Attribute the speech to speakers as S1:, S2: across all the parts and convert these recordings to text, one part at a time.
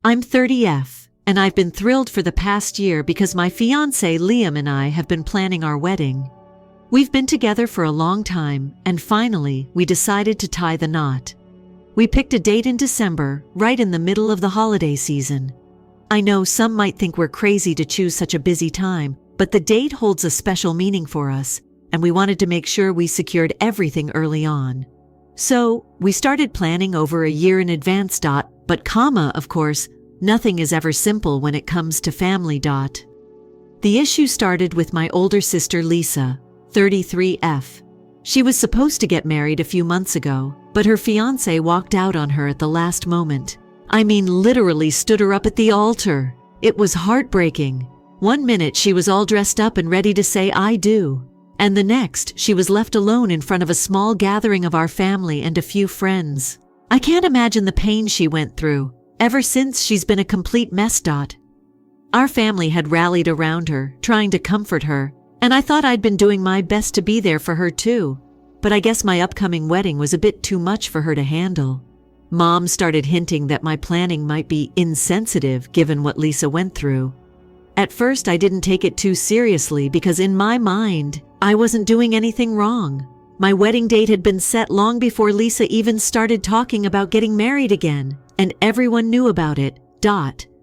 S1: I'm 30F, and I've been thrilled for the past year because my fiancé Liam and I have been planning our wedding. We've been together for a long time, and finally, we decided to tie the knot. We picked a date in December, right in the middle of the holiday season. I know some might think we're crazy to choose such a busy time, but the date holds a special meaning for us, and we wanted to make sure we secured everything early on. So, we started planning over a year in advance. But of course, nothing is ever simple when it comes to family. The issue started with my older sister Lisa, 33F. She was supposed to get married a few months ago, but her fiancé walked out on her at the last moment. I mean, literally stood her up at the altar. It was heartbreaking. One minute she was all dressed up and ready to say I do, and the next she was left alone in front of a small gathering of our family and a few friends. I can't imagine the pain she went through. Ever since, she's been a complete mess. Our family had rallied around her, trying to comfort her, and I thought I'd been doing my best to be there for her too. But I guess my upcoming wedding was a bit too much for her to handle. Mom started hinting that my planning might be insensitive given what Lisa went through. At first, I didn't take it too seriously because in my mind, I wasn't doing anything wrong. My wedding date had been set long before Lisa even started talking about getting married again, and everyone knew about it.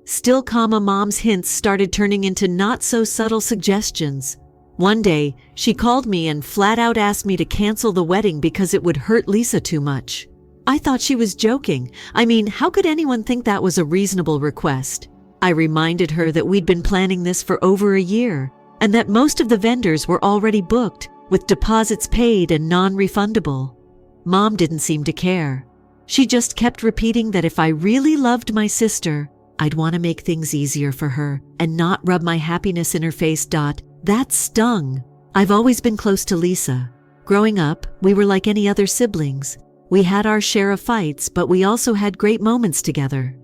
S1: Still, Mom's hints started turning into not-so-subtle suggestions. One day, she called me and flat out asked me to cancel the wedding because it would hurt Lisa too much. I thought she was joking. I mean, how could anyone think that was a reasonable request? I reminded her that we'd been planning this for over a year, and that most of the vendors were already booked, with deposits paid and non-refundable. Mom didn't seem to care. She just kept repeating that if I really loved my sister, I'd want to make things easier for her and not rub my happiness in her face. That stung. I've always been close to Lisa. Growing up, we were like any other siblings. We had our share of fights, but we also had great moments together.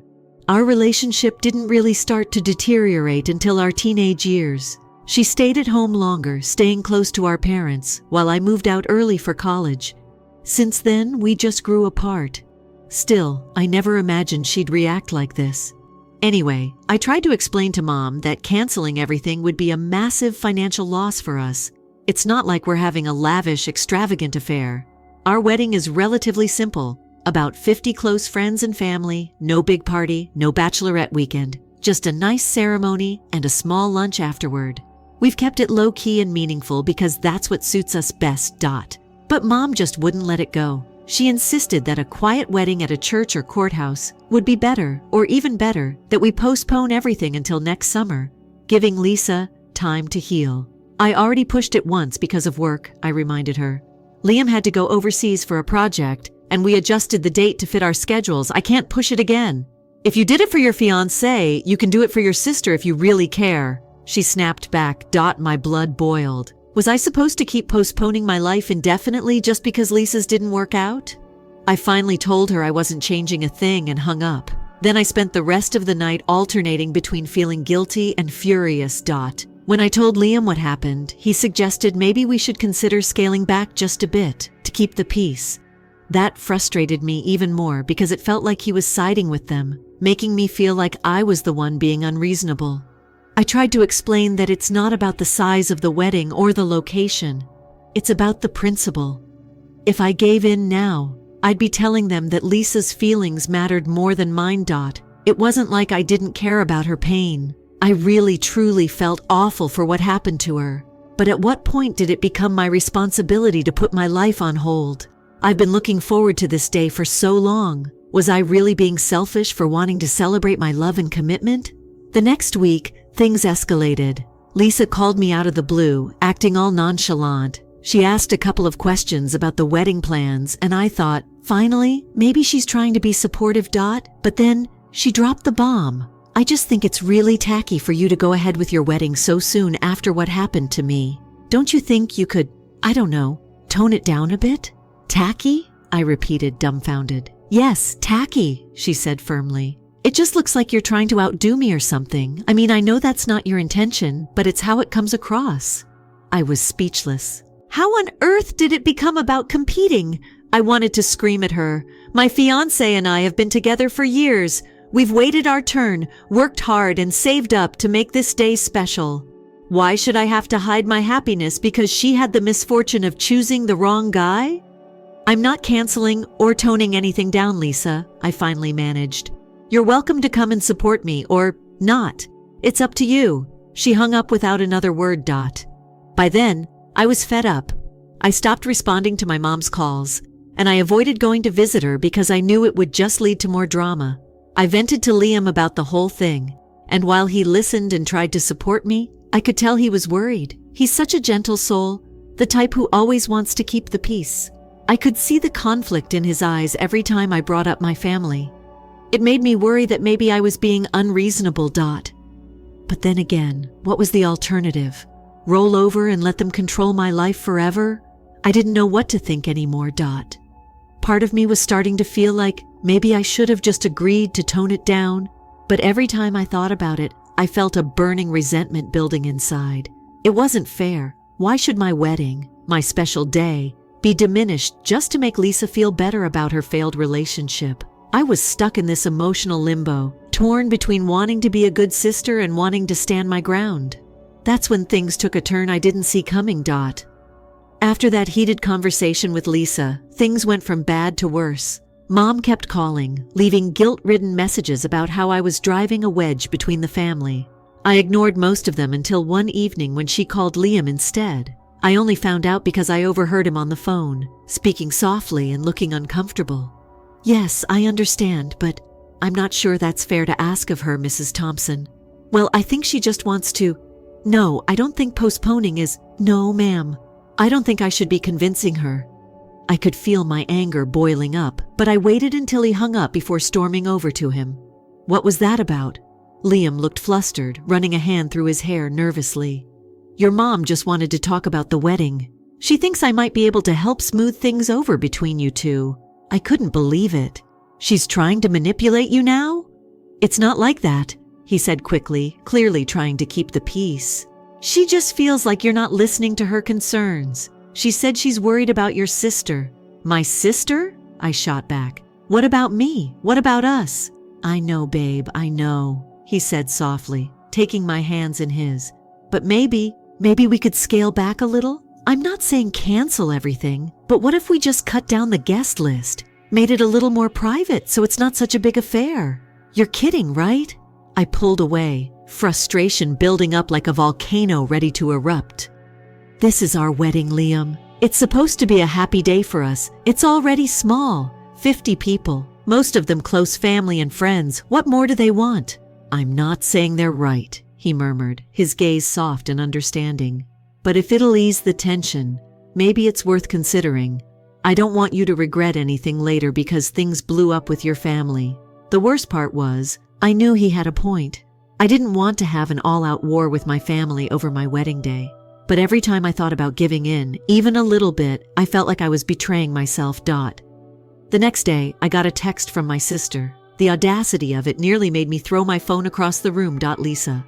S1: Our relationship didn't really start to deteriorate until our teenage years. She stayed at home longer, staying close to our parents, while I moved out early for college. Since then, we just grew apart. Still, I never imagined she'd react like this. Anyway, I tried to explain to Mom that canceling everything would be a massive financial loss for us. It's not like we're having a lavish, extravagant affair. Our wedding is relatively simple. About 50 close friends and family, no big party, no bachelorette weekend, just a nice ceremony and a small lunch afterward. We've kept it low-key and meaningful because that's what suits us best. But Mom just wouldn't let it go. She insisted that a quiet wedding at a church or courthouse would be better, or even better, that we postpone everything until next summer, giving Lisa time to heal. I already pushed it once because of work, I reminded her. Liam had to go overseas for a project, and we adjusted the date to fit our schedules. I can't push it again. If you did it for your fiancé, you can do it for your sister if you really care. She snapped back. My blood boiled. Was I supposed to keep postponing my life indefinitely just because Lisa's didn't work out? I finally told her I wasn't changing a thing and hung up. Then I spent the rest of the night alternating between feeling guilty and furious. When I told Liam what happened, he suggested maybe we should consider scaling back just a bit to keep the peace. That frustrated me even more because it felt like he was siding with them, making me feel like I was the one being unreasonable. I tried to explain that it's not about the size of the wedding or the location. It's about the principle. If I gave in now, I'd be telling them that Lisa's feelings mattered more than mine. It wasn't like I didn't care about her pain. I really truly felt awful for what happened to her. But at what point did it become my responsibility to put my life on hold? I've been looking forward to this day for so long. Was I really being selfish for wanting to celebrate my love and commitment? The next week, things escalated. Lisa called me out of the blue, acting all nonchalant. She asked a couple of questions about the wedding plans, and I thought, finally, maybe she's trying to be supportive. But then, she dropped the bomb. I just think it's really tacky for you to go ahead with your wedding so soon after what happened to me. Don't you think you could, I don't know, tone it down a bit? Tacky? I repeated, dumbfounded. Yes, tacky, she said firmly. It just looks like you're trying to outdo me or something. I mean, I know that's not your intention, but it's how it comes across. I was speechless. How on earth did it become about competing? I wanted to scream at her. My fiancé and I have been together for years. We've waited our turn, worked hard, and saved up to make this day special. Why should I have to hide my happiness because she had the misfortune of choosing the wrong guy? I'm not canceling or toning anything down, Lisa, I finally managed. You're welcome to come and support me, or not. It's up to you. She hung up without another word. By then, I was fed up. I stopped responding to my mom's calls, and I avoided going to visit her because I knew it would just lead to more drama. I vented to Liam about the whole thing, and while he listened and tried to support me, I could tell he was worried. He's such a gentle soul, the type who always wants to keep the peace. I could see the conflict in his eyes every time I brought up my family. It made me worry that maybe I was being unreasonable. But then again, what was the alternative? Roll over and let them control my life forever? I didn't know what to think anymore. Part of me was starting to feel like maybe I should have just agreed to tone it down, but every time I thought about it, I felt a burning resentment building inside. It wasn't fair. Why should my wedding, my special day, be diminished just to make Lisa feel better about her failed relationship? I was stuck in this emotional limbo, torn between wanting to be a good sister and wanting to stand my ground. That's when things took a turn I didn't see coming. After that heated conversation with Lisa, things went from bad to worse. Mom kept calling, leaving guilt-ridden messages about how I was driving a wedge between the family. I ignored most of them until one evening when she called Liam instead. I only found out because I overheard him on the phone, speaking softly and looking uncomfortable. Yes, I understand, but I'm not sure that's fair to ask of her, Mrs. Thompson. Well, I think she just wants to... No, I don't think postponing is... No, ma'am. I don't think I should be convincing her. I could feel my anger boiling up, but I waited until he hung up before storming over to him. What was that about? Liam looked flustered, running a hand through his hair nervously. Your mom just wanted to talk about the wedding. She thinks I might be able to help smooth things over between you two. I couldn't believe it. She's trying to manipulate you now? It's not like that, he said quickly, clearly trying to keep the peace. She just feels like you're not listening to her concerns. She said she's worried about your sister. My sister? I shot back. What about me? What about us? I know, babe, I know, he said softly, taking my hands in his. But maybe we could scale back a little? I'm not saying cancel everything, but what if we just cut down the guest list? Made it a little more private so it's not such a big affair? You're kidding, right? I pulled away, frustration building up like a volcano ready to erupt. This is our wedding, Liam. It's supposed to be a happy day for us. It's already small. 50 people, most of them close family and friends. What more do they want? I'm not saying they're right, he murmured, his gaze soft and understanding. But if it'll ease the tension, maybe it's worth considering. I don't want you to regret anything later because things blew up with your family. The worst part was, I knew he had a point. I didn't want to have an all-out war with my family over my wedding day. But every time I thought about giving in, even a little bit, I felt like I was betraying myself. The next day, I got a text from my sister. The audacity of it nearly made me throw my phone across the room. Lisa.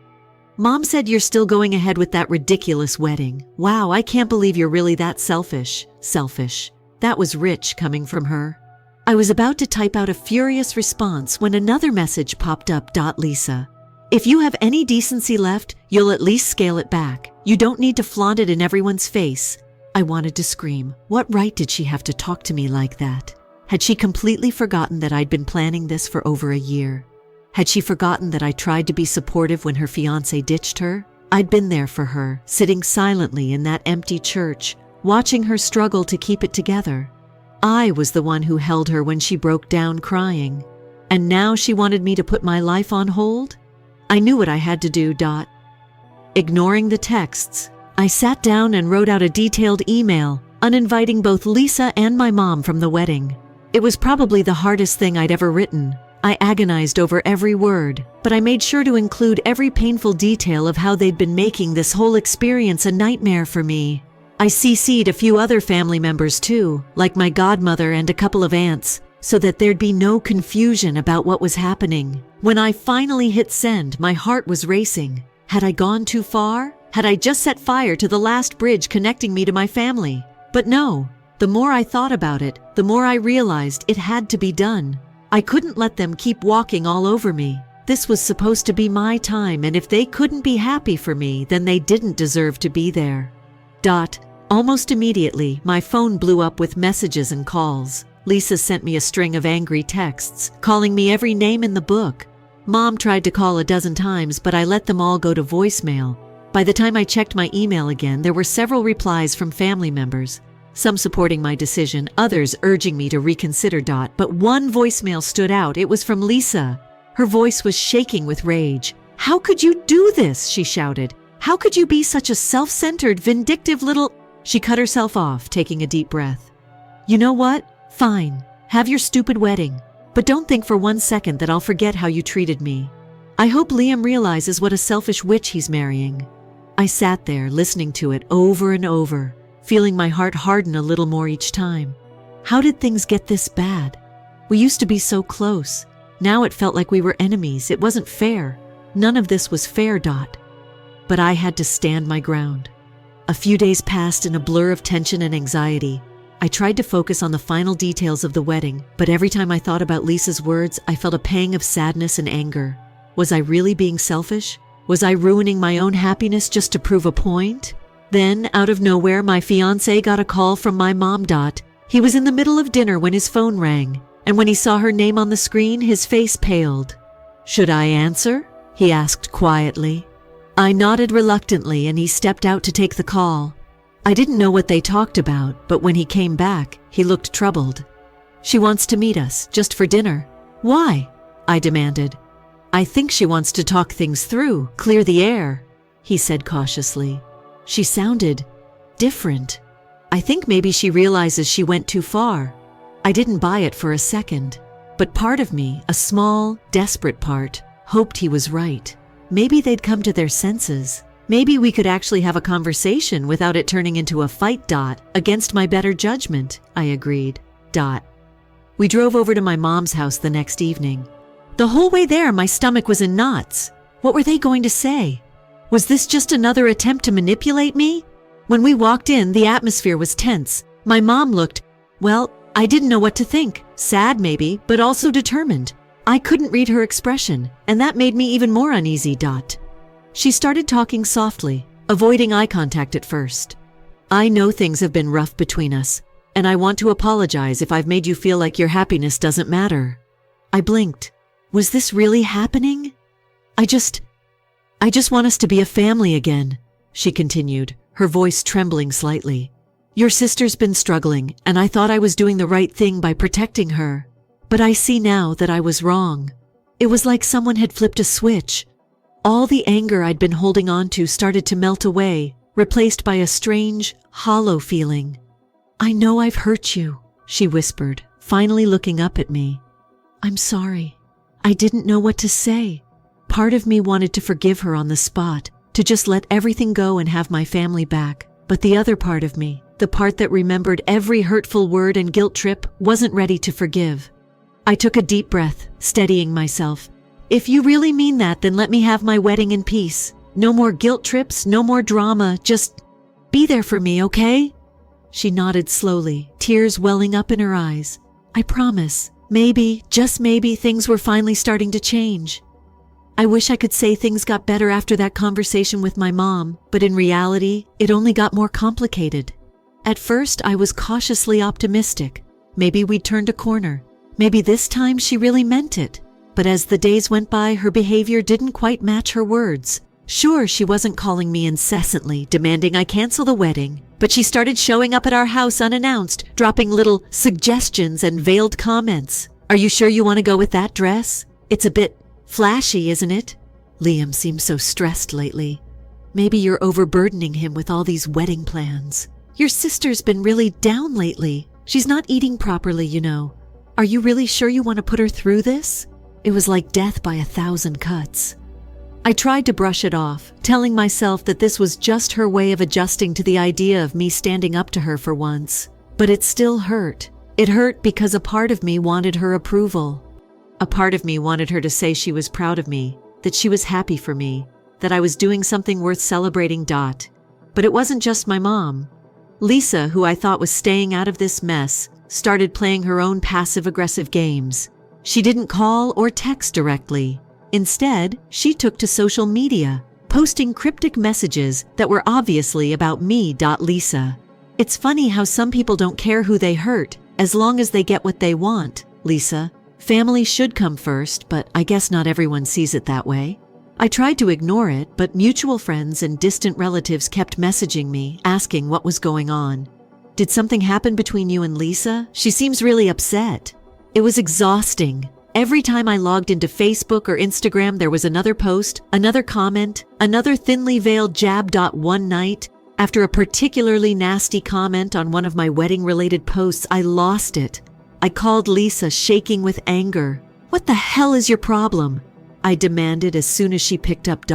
S1: Mom said you're still going ahead with that ridiculous wedding. Wow, I can't believe you're really that selfish. Selfish. That was rich coming from her. I was about to type out a furious response when another message popped up. Lisa. If you have any decency left, you'll at least scale it back. You don't need to flaunt it in everyone's face. I wanted to scream. What right did she have to talk to me like that? Had she completely forgotten that I'd been planning this for over a year? Had she forgotten that I tried to be supportive when her fiancé ditched her? I'd been there for her, sitting silently in that empty church, watching her struggle to keep it together. I was the one who held her when she broke down crying. And now she wanted me to put my life on hold? I knew what I had to do. Ignoring the texts, I sat down and wrote out a detailed email, uninviting both Lisa and my mom from the wedding. It was probably the hardest thing I'd ever written. I agonized over every word, but I made sure to include every painful detail of how they'd been making this whole experience a nightmare for me. I CC'd a few other family members too, like my godmother and a couple of aunts, so that there'd be no confusion about what was happening. When I finally hit send, my heart was racing. Had I gone too far? Had I just set fire to the last bridge connecting me to my family? But no. The more I thought about it, the more I realized it had to be done. I couldn't let them keep walking all over me. This was supposed to be my time, and if they couldn't be happy for me, then they didn't deserve to be there. Almost immediately, my phone blew up with messages and calls. Lisa sent me a string of angry texts, calling me every name in the book. Mom tried to call a dozen times, but I let them all go to voicemail. By the time I checked my email again, there were several replies from family members, some supporting my decision, others urging me to reconsider. But one voicemail stood out. It was from Lisa. Her voice was shaking with rage. "How could you do this?" she shouted. "How could you be such a self-centered, vindictive little—" She cut herself off, taking a deep breath. "You know what? Fine. Have your stupid wedding. But don't think for 1 second that I'll forget how you treated me. I hope Liam realizes what a selfish witch he's marrying." I sat there, listening to it over and over, feeling my heart harden a little more each time. How did things get this bad? We used to be so close. Now it felt like we were enemies. It wasn't fair. None of this was fair. But I had to stand my ground. A few days passed in a blur of tension and anxiety. I tried to focus on the final details of the wedding, but every time I thought about Lisa's words, I felt a pang of sadness and anger. Was I really being selfish? Was I ruining my own happiness just to prove a point? Then, out of nowhere, my fiancé got a call from my mom. He was in the middle of dinner when his phone rang, and when he saw her name on the screen, his face paled. "Should I answer?" he asked quietly. I nodded reluctantly, and he stepped out to take the call. I didn't know what they talked about, but when he came back, he looked troubled. "She wants to meet us, just for dinner." "Why?" I demanded. "I think she wants to talk things through, clear the air," he said cautiously. She sounded different. I think maybe she realizes she went too far. I didn't buy it for a second, but part of me, a small, desperate part, hoped he was right. Maybe they'd come to their senses. Maybe we could actually have a conversation without it turning into a fight. Against my better judgment, I agreed. We drove over to my mom's house the next evening. The whole way there, my stomach was in knots. What were they going to say? Was this just another attempt to manipulate me? When we walked in, the atmosphere was tense. My mom looked, well, I didn't know what to think. Sad maybe, but also determined. I couldn't read her expression, and that made me even more uneasy. She started talking softly, avoiding eye contact at first. "I know things have been rough between us, and I want to apologize if I've made you feel like your happiness doesn't matter." I blinked. Was this really happening? I just want us to be a family again," she continued, her voice trembling slightly. "Your sister's been struggling, and I thought I was doing the right thing by protecting her. But I see now that I was wrong. It was like someone had flipped a switch. All the anger I'd been holding on to started to melt away, replaced by a strange, hollow feeling. "I know I've hurt you," she whispered, finally looking up at me. "I'm sorry. I didn't know what to say." Part of me wanted to forgive her on the spot, to just let everything go and have my family back. But the other part of me, the part that remembered every hurtful word and guilt trip, wasn't ready to forgive. I took a deep breath, steadying myself. "If you really mean that, then let me have my wedding in peace. No more guilt trips, no more drama, just be there for me, okay?" She nodded slowly, tears welling up in her eyes. "I promise. Maybe, just maybe, things were finally starting to change." I wish I could say things got better after that conversation with my mom, but in reality, it only got more complicated. At first, I was cautiously optimistic. Maybe we'd turned a corner. Maybe this time she really meant it. But as the days went by, her behavior didn't quite match her words. Sure, she wasn't calling me incessantly, demanding I cancel the wedding, but she started showing up at our house unannounced, dropping little suggestions and veiled comments. "Are you sure you want to go with that dress? It's a bit flashy, isn't it? Liam seems so stressed lately. Maybe you're overburdening him with all these wedding plans. Your sister's been really down lately. She's not eating properly, you know. Are you really sure you want to put her through this?" It was like death by 1,000 cuts. I tried to brush it off, telling myself that this was just her way of adjusting to the idea of me standing up to her for once. But it still hurt. It hurt because a part of me wanted her approval. A part of me wanted her to say she was proud of me, that she was happy for me, that I was doing something worth celebrating. But it wasn't just my mom. Lisa, who I thought was staying out of this mess, started playing her own passive-aggressive games. She didn't call or text directly. Instead, she took to social media, posting cryptic messages that were obviously about me. Lisa. It's funny how some people don't care who they hurt, as long as they get what they want, Lisa. Family should come first, but I guess not everyone sees it that way. I tried to ignore it, but mutual friends and distant relatives kept messaging me, asking what was going on. Did something happen between you and Lisa? She seems really upset. It was exhausting. Every time I logged into Facebook or Instagram, there was another post, another comment, another thinly veiled jab. One night, after a particularly nasty comment on one of my wedding-related posts, I lost it. I called Lisa, shaking with anger. "What the hell is your problem?" I demanded as soon as she picked up.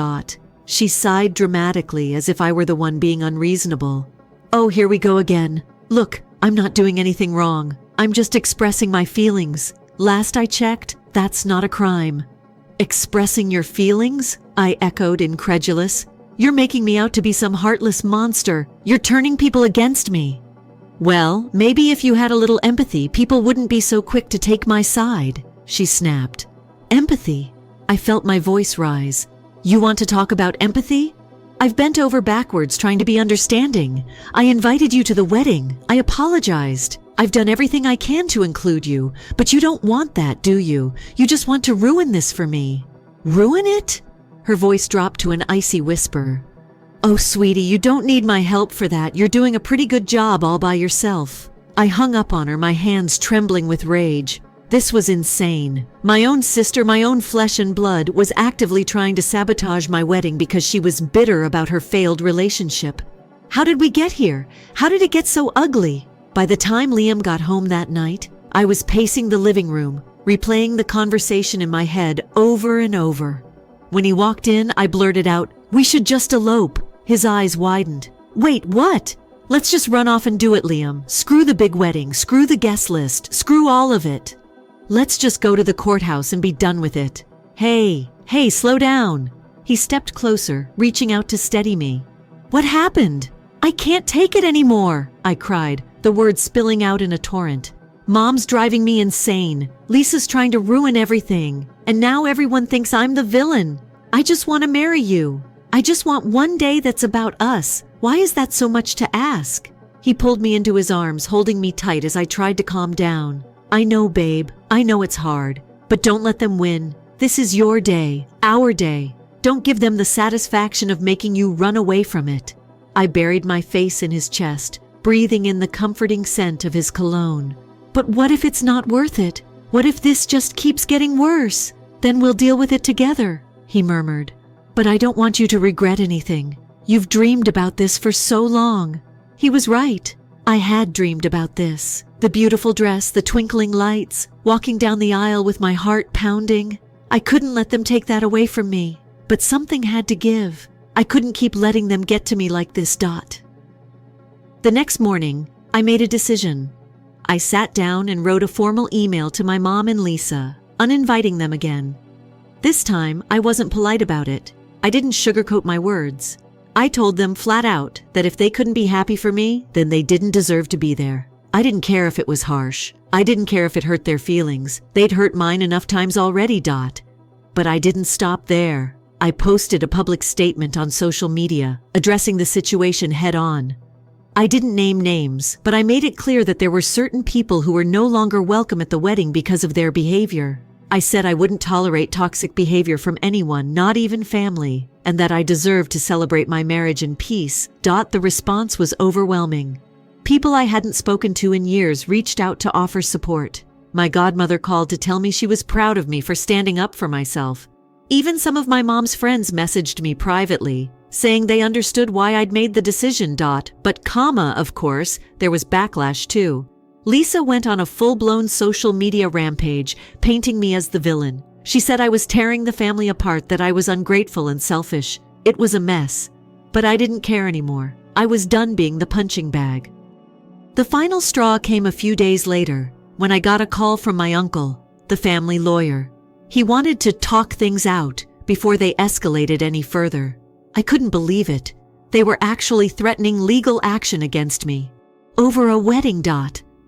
S1: She sighed dramatically as if I were the one being unreasonable. "Oh, here we go again. Look, I'm not doing anything wrong. I'm just expressing my feelings. Last I checked, that's not a crime." "Expressing your feelings?" I echoed, incredulous. "You're making me out to be some heartless monster. You're turning people against me." "Well, maybe if you had a little empathy, people wouldn't be so quick to take my side," she snapped. "Empathy?" I felt my voice rise. "You want to talk about empathy? I've bent over backwards trying to be understanding. I invited you to the wedding. I apologized. I've done everything I can to include you, but you don't want that, do you? You just want to ruin this for me." "Ruin it?" Her voice dropped to an icy whisper. "Oh, sweetie, you don't need my help for that. You're doing a pretty good job all by yourself." I hung up on her, my hands trembling with rage. This was insane. My own sister, my own flesh and blood, was actively trying to sabotage my wedding because she was bitter about her failed relationship. How did we get here? How did it get so ugly? By the time Liam got home that night, I was pacing the living room, replaying the conversation in my head over and over. When he walked in, I blurted out, "We should just elope." His eyes widened. "Wait, what?" "Let's just run off and do it, Liam. Screw the big wedding, screw the guest list, screw all of it. Let's just go to the courthouse and be done with it." Hey, slow down." He stepped closer, reaching out to steady me. "What happened?" "I can't take it anymore," I cried, the words spilling out in a torrent. "Mom's driving me insane. Lisa's trying to ruin everything. And now everyone thinks I'm the villain. I just want to marry you. I just want one day that's about us. Why is that so much to ask?" He pulled me into his arms, holding me tight as I tried to calm down. "I know, babe. I know it's hard. But don't let them win. This is your day, our day. Don't give them the satisfaction of making you run away from it." I buried my face in his chest, breathing in the comforting scent of his cologne. "But what if it's not worth it? What if this just keeps getting worse? Then we'll deal with it together," he murmured. "But I don't want you to regret anything. You've dreamed about this for so long." He was right. I had dreamed about this. The beautiful dress, the twinkling lights, walking down the aisle with my heart pounding. I couldn't let them take that away from me. But something had to give. I couldn't keep letting them get to me like this. The next morning, I made a decision. I sat down and wrote a formal email to my mom and Lisa, uninviting them again. This time, I wasn't polite about it. I didn't sugarcoat my words. I told them flat out that if they couldn't be happy for me, then they didn't deserve to be there. I didn't care if it was harsh. I didn't care if it hurt their feelings. They'd hurt mine enough times already. But I didn't stop there. I posted a public statement on social media, addressing the situation head on. I didn't name names, but I made it clear that there were certain people who were no longer welcome at the wedding because of their behavior. I said I wouldn't tolerate toxic behavior from anyone, not even family, and that I deserved to celebrate my marriage in peace. The response was overwhelming. People I hadn't spoken to in years reached out to offer support. My godmother called to tell me she was proud of me for standing up for myself. Even some of my mom's friends messaged me privately, saying they understood why I'd made the decision. But, of course, there was backlash too. Lisa went on a full-blown social media rampage, painting me as the villain. She said I was tearing the family apart, that I was ungrateful and selfish. It was a mess. But I didn't care anymore. I was done being the punching bag. The final straw came a few days later, when I got a call from my uncle, the family lawyer. He wanted to talk things out before they escalated any further. I couldn't believe it. They were actually threatening legal action against me. Over a wedding.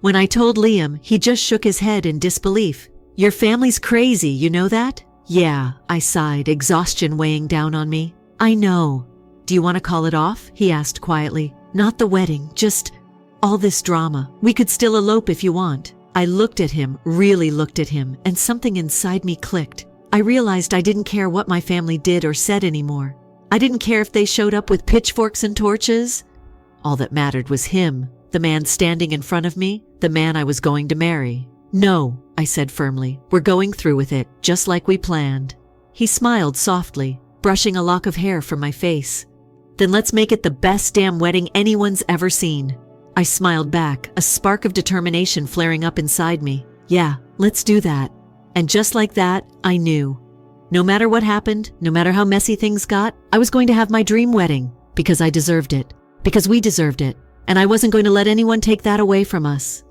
S1: When I told Liam, he just shook his head in disbelief. Your family's crazy, you know that? Yeah, I sighed, exhaustion weighing down on me. I know. Do you want to call it off? He asked quietly. Not the wedding, just all this drama. We could still elope if you want. I looked at him, really looked at him, and something inside me clicked. I realized I didn't care what my family did or said anymore. I didn't care if they showed up with pitchforks and torches. All that mattered was him, the man standing in front of me, the man I was going to marry. No, I said firmly. We're going through with it, just like we planned. He smiled softly, brushing a lock of hair from my face. Then let's make it the best damn wedding anyone's ever seen. I smiled back, a spark of determination flaring up inside me. Yeah, let's do that. And just like that, I knew. No matter what happened, no matter how messy things got, I was going to have my dream wedding, because I deserved it, because we deserved it, and I wasn't going to let anyone take that away from us.